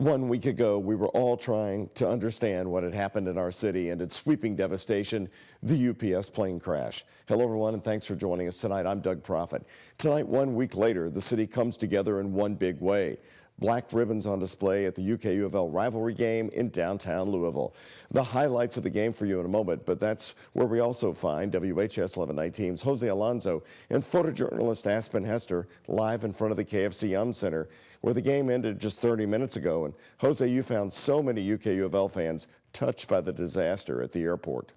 1 week ago, we were all trying to understand what had happened in our city and its sweeping devastation, the UPS plane crash. Hello, everyone, and thanks for joining us tonight. I'm Doug Proffitt. Tonight, 1 week later, the city comes together in one big way. Black ribbons on display at the UK U of L rivalry game in downtown Louisville. The highlights of the game for you in a moment, but that's where we also find WHAS11 night teams Jose Alonso and photojournalist Aspen Hester live in front of the KFC Yum Center, where the game ended just 30 minutes ago. And Jose, you found so many UK U of L fans touched by the disaster at the airport.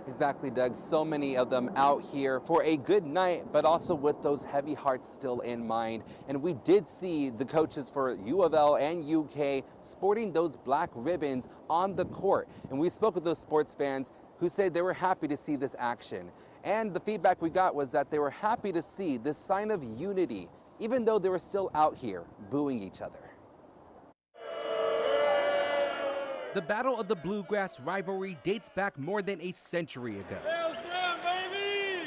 Exactly, Doug. So many of them out here for a good night, but also with those heavy hearts still in mind. And we did see the coaches for U of L and UK sporting those black ribbons on the court. And we spoke with those sports fans who said they were happy to see this action. And the feedback we got was that they were happy to see this sign of unity, even though they were still out here booing each other. The Battle of the Bluegrass rivalry dates back more than a century ago.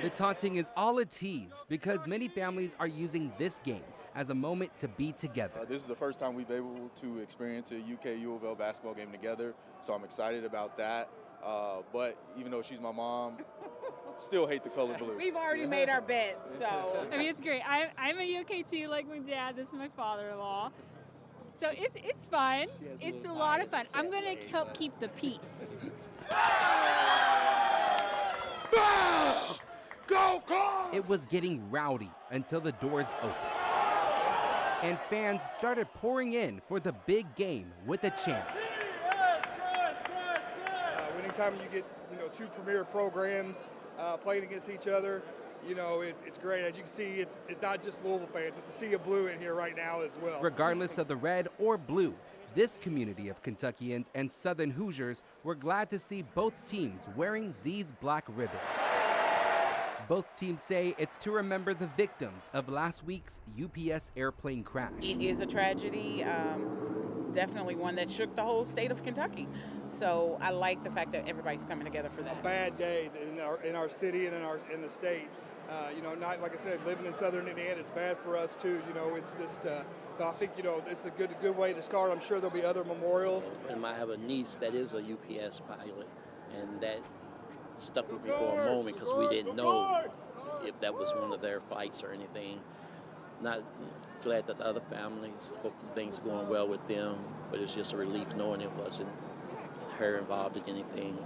The taunting is all a tease because many families are using this game as a moment to be together. This is the first time we've been able to experience a UK U of L basketball game together, so I'm excited about that. But even though she's my mom, still hate the color blue. We've already made our bet, so. I mean, it's great. I'm a UK too, like my dad. This is my father-in-law. So it's fun. It's a lot of fun. I'm going to help keep the peace. Go, Carl! It was getting rowdy until the doors opened. And fans started pouring in for the big game with a chant. Anytime you get, two premier programs playing against each other, it's great. As you can see, it's not just Louisville fans. It's a sea of blue in here right now as well. Regardless of the red or blue, this community of Kentuckians and Southern Hoosiers were glad to see both teams wearing these black ribbons. Both teams say it's to remember the victims of last week's UPS airplane crash. It is a tragedy, definitely one that shook the whole state of Kentucky. So I like the fact that everybody's coming together for that. A bad day in our city and in the state. Not like I said, living in Southern Indiana, it's bad for us too. It's just so I think it's a good way to start. I'm sure there'll be other memorials. And I have a niece that is a UPS pilot, and that stuck with me for a moment because we didn't know if that was one of their fights or anything. Not glad that the other families, hope things are going well with them, but it's just a relief knowing it wasn't her involved in anything.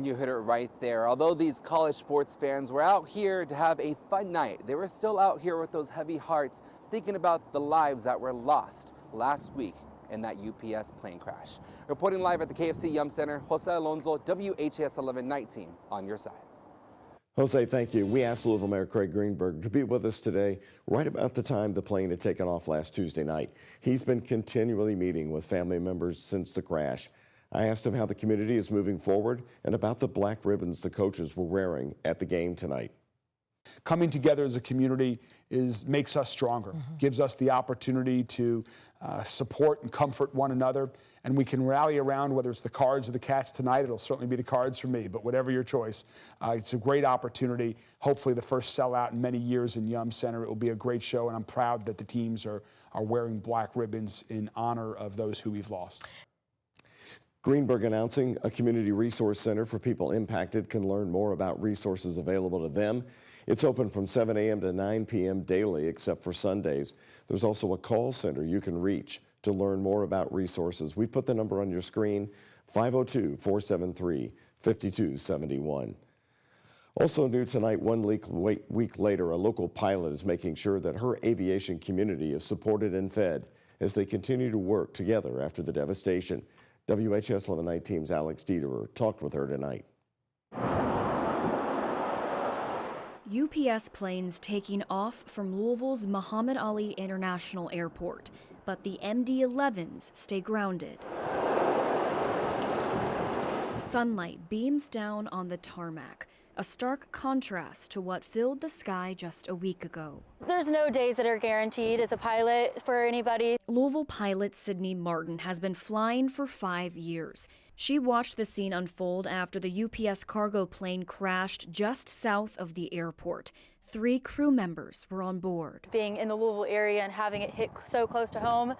You hit it right there. Although these college sports fans were out here to have a fun night, they were still out here with those heavy hearts thinking about the lives that were lost last week in that UPS plane crash. Reporting live at the KFC Yum Center, Jose Alonso, WHAS11 night team on your side. Jose, thank you. We asked Louisville Mayor Craig Greenberg to be with us today right about the time the plane had taken off last Tuesday night. He's been continually meeting with family members since the crash. I asked him how the community is moving forward and about the black ribbons the coaches were wearing at the game tonight. Coming together as a community makes us stronger, gives us the opportunity to support and comfort one another, and we can rally around, whether it's the Cards or the Cats tonight. It'll certainly be the Cards for me, but whatever your choice. It's a great opportunity, hopefully the first sellout in many years in Yum Center. It will be a great show, and I'm proud that the teams are wearing black ribbons in honor of those who we've lost. Greenberg announcing a community resource center for people impacted can learn more about resources available to them. It's open from 7 a.m. to 9 p.m. daily, except for Sundays. There's also a call center you can reach to learn more about resources. We put the number on your screen, 502-473-5271. Also new tonight, 1 week later, a local pilot is making sure that her aviation community is supported and fed as they continue to work together after the devastation. WHAS11 night team's Alex Dieterer talked with her tonight. UPS planes taking off from Louisville's Muhammad Ali International Airport, but the MD-11s stay grounded. Sunlight beams down on the tarmac, a stark contrast to what filled the sky just a week ago. There's no days that are guaranteed as a pilot for anybody. Louisville pilot Sydney Martin has been flying for 5 years. She watched the scene unfold after the UPS cargo plane crashed just south of the airport. 3 crew members were on board. Being in the Louisville area and having it hit so close to home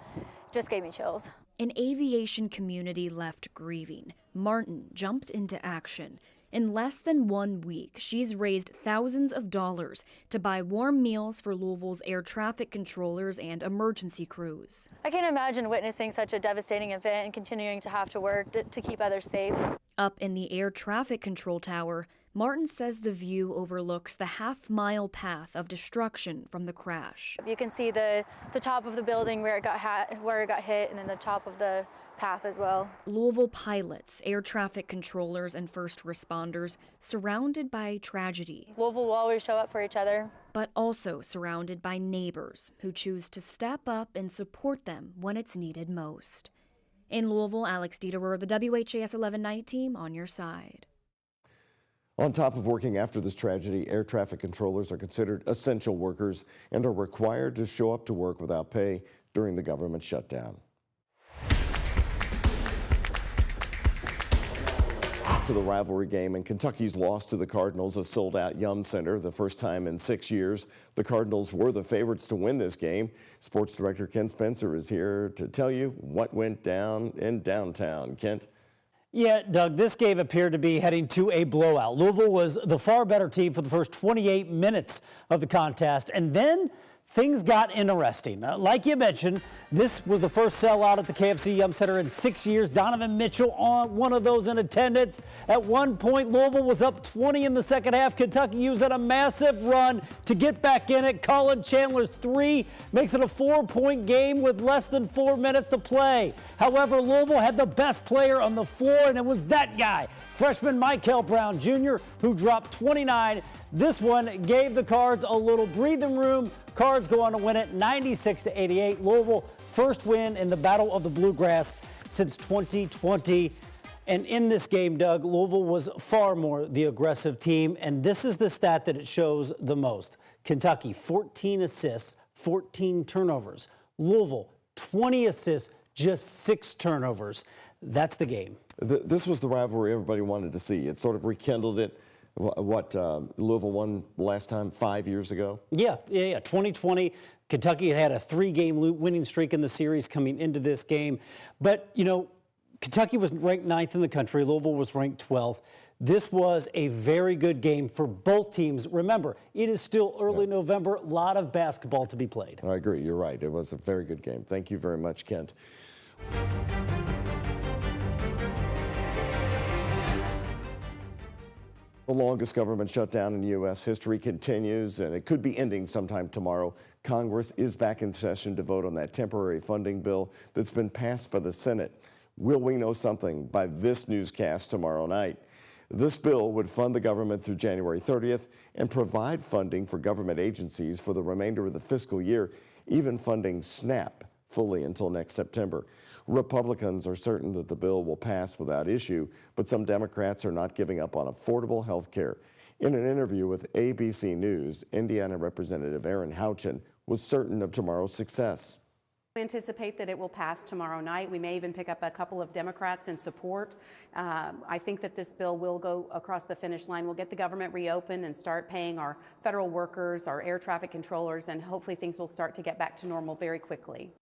just gave me chills. An aviation community left grieving. Martin jumped into action. In less than 1 week, she's raised thousands of dollars to buy warm meals for Louisville's air traffic controllers and emergency crews. I can't imagine witnessing such a devastating event and continuing to have to work to keep others safe. Up in the air traffic control tower, Martin says the view overlooks the half-mile path of destruction from the crash. You can see the top of the building where it got hit, and then the top of the path as well. Louisville pilots, air traffic controllers, and first responders surrounded by tragedy. Louisville will always show up for each other. But also surrounded by neighbors who choose to step up and support them when it's needed most. In Louisville, Alex Dieterer, the WHAS11 night team on your side. On top of working after this tragedy, air traffic controllers are considered essential workers and are required to show up to work without pay during the government shutdown. To the rivalry game, and Kentucky's loss to the Cardinals, a sold-out Yum Center, the first time in 6 years. The Cardinals were the favorites to win this game. Sports Director Kent Spencer is here to tell you what went down in downtown. Kent? Yeah, Doug, this game appeared to be heading to a blowout. Louisville was the far better team for the first 28 minutes of the contest, and then things got interesting. Like you mentioned, this was the first sellout at the KFC Yum Center in 6 years. Donovan Mitchell on one of those in attendance. At one point, Louisville was up 20 in the second half. Kentucky using a massive run to get back in it. Colin Chandler's 3 makes it a 4-point game with less than 4 minutes to play. However, Louisville had the best player on the floor, and it was that guy, freshman Michael Brown Jr., who dropped 29. This one gave the Cards a little breathing room. Cards go on to win it 96-88. Louisville first win in the Battle of the Bluegrass since 2020. And in this game, Doug, Louisville was far more the aggressive team. And this is the stat that it shows the most. Kentucky, 14 assists, 14 turnovers. Louisville, 20 assists, just 6 turnovers. That's the game. This was the rivalry everybody wanted to see. It sort of rekindled it. Louisville won last time 5 years ago? Yeah. 2020, Kentucky had a 3-game winning streak in the series coming into this game. But, you know, Kentucky was ranked 9th in the country. Louisville was ranked 12th. This was a very good game for both teams. Remember, it is still early November. A lot of basketball to be played. I agree. You're right. It was a very good game. Thank you very much, Kent. The longest government shutdown in U.S. history continues, and it could be ending sometime tomorrow. Congress is back in session to vote on that temporary funding bill that's been passed by the Senate. Will we know something by this newscast tomorrow night? This bill would fund the government through January 30th and provide funding for government agencies for the remainder of the fiscal year, even funding SNAP fully until next September. Republicans are certain that the bill will pass without issue, but some Democrats are not giving up on affordable health care. In an interview with ABC News, Indiana Representative Aaron Houchin was certain of tomorrow's success. We anticipate that it will pass tomorrow night. We may even pick up a couple of Democrats in support. I think that this bill will go across the finish line. We'll get the government reopened and start paying our federal workers, our air traffic controllers, and hopefully things will start to get back to normal very quickly.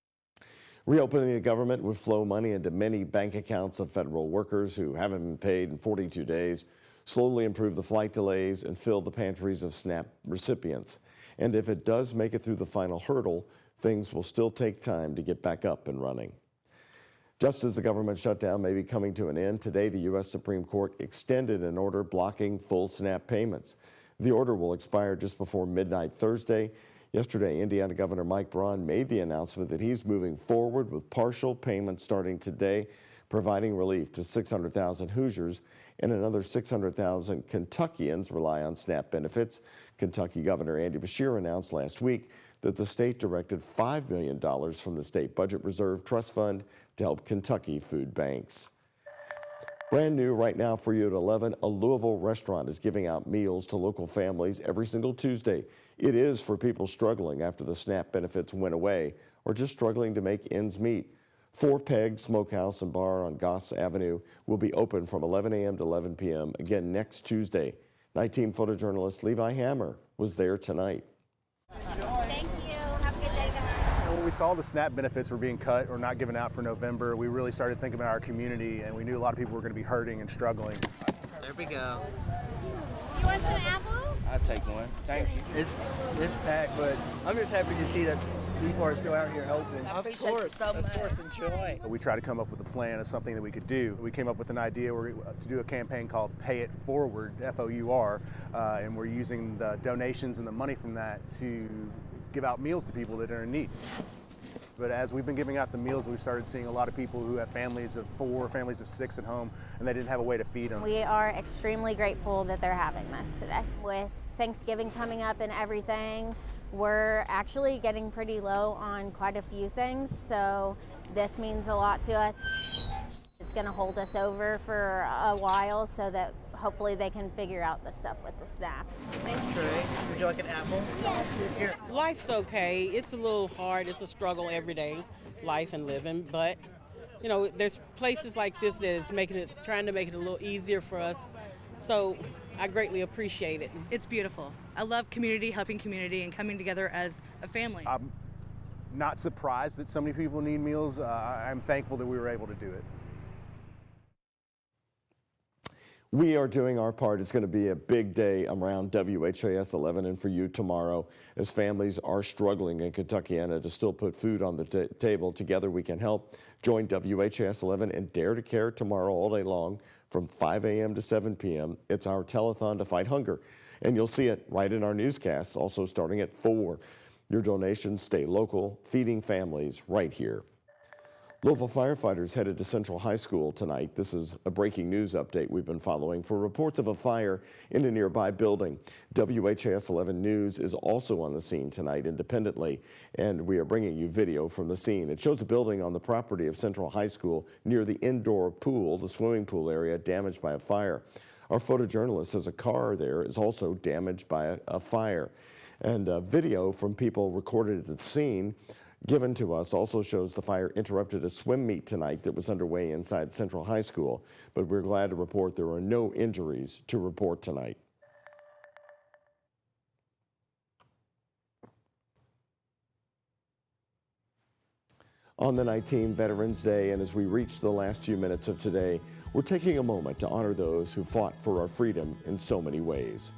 Reopening the government would flow money into many bank accounts of federal workers who haven't been paid in 42 days, slowly improve the flight delays, and fill the pantries of SNAP recipients. And if it does make it through the final hurdle, things will still take time to get back up and running. Just as the government shutdown may be coming to an end, today the U.S. Supreme Court extended an order blocking full SNAP payments. The order will expire just before midnight Thursday. Yesterday, Indiana Governor Mike Braun made the announcement that he's moving forward with partial payments starting today, providing relief to 600,000 Hoosiers, and another 600,000 Kentuckians rely on SNAP benefits. Kentucky Governor Andy Beshear announced last week that the state directed $5 million from the State Budget Reserve Trust Fund to help Kentucky food banks. Brand new right now for you at 11, a Louisville restaurant is giving out meals to local families every single Tuesday. It is for people struggling after the SNAP benefits went away or just struggling to make ends meet. Four Peg Smokehouse and Bar on Goss Avenue will be open from 11 a.m. to 11 p.m. again next Tuesday. Night team photojournalist Levi Hammer was there tonight. Thank you. Have a good day, guys. When we saw the SNAP benefits were being cut or not given out for November, we really started thinking about our community, and we knew a lot of people were going to be hurting and struggling. There we go. You want some apples? I'll take one. Thank you. It's packed, but I'm just happy to see that people are still out here helping. I appreciate you so much. Of course, enjoy. We tried to come up with a plan of something that we could do. We came up with an idea to do a campaign called Pay It Forward, F-O-U-R, and we're using the donations and the money from that to give out meals to people that are in need. But as we've been giving out the meals, we've started seeing a lot of people who have families of 4, families of 6 at home, and they didn't have a way to feed them. We are extremely grateful that they're having this today. With Thanksgiving coming up and everything, we're actually getting pretty low on quite a few things, so this means a lot to us. It's going to hold us over for a while so that hopefully they can figure out the stuff with the SNAP. Thanks, Trey. Would you like an apple? Yes. Here. Life's okay. It's a little hard. It's a struggle every day, life and living. But, you know, there's places like this that is trying to make it a little easier for us. So I greatly appreciate it. It's beautiful. I love community, helping community, and coming together as a family. I'm not surprised that so many people need meals. I'm thankful that we were able to do it. We are doing our part. It's going to be a big day around WHAS11 and for you tomorrow as families are struggling in Kentuckiana to still put food on the table. Together we can help. Join WHAS11 and Dare to Care tomorrow all day long from 5 a.m. to 7 p.m. It's our telethon to fight hunger. And you'll see it right in our newscasts, also starting at 4. Your donations stay local, feeding families right here. Louisville firefighters headed to Central High School tonight. This is a breaking news update we've been following for reports of a fire in a nearby building. WHAS11 News is also on the scene tonight independently, and we are bringing you video from the scene. It shows the building on the property of Central High School near the indoor pool, the swimming pool area, damaged by a fire. Our photojournalist says a car there is also damaged by a fire. And video from people recorded at the scene given to us also shows the fire interrupted a swim meet tonight that was underway inside Central High School, but we're glad to report there are no injuries to report tonight. On the night team, Veterans Day, and as we reach the last few minutes of today, we're taking a moment to honor those who fought for our freedom in so many ways.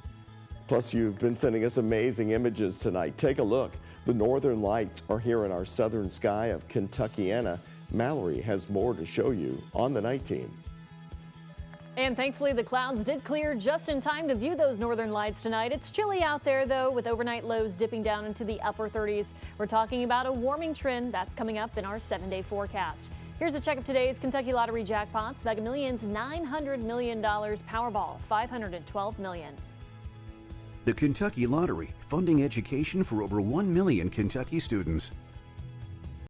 Plus, you've been sending us amazing images tonight. Take a look. The northern lights are here in our southern sky of Kentuckiana. Mallory has more to show you on the night team. And thankfully, the clouds did clear just in time to view those northern lights tonight. It's chilly out there, though, with overnight lows dipping down into the upper 30s. We're talking about a warming trend that's coming up in our 7-day forecast. Here's a check of today's Kentucky Lottery jackpots. Mega Millions, $900 million. Powerball, $512 million. The Kentucky Lottery, funding education for over 1 million Kentucky students.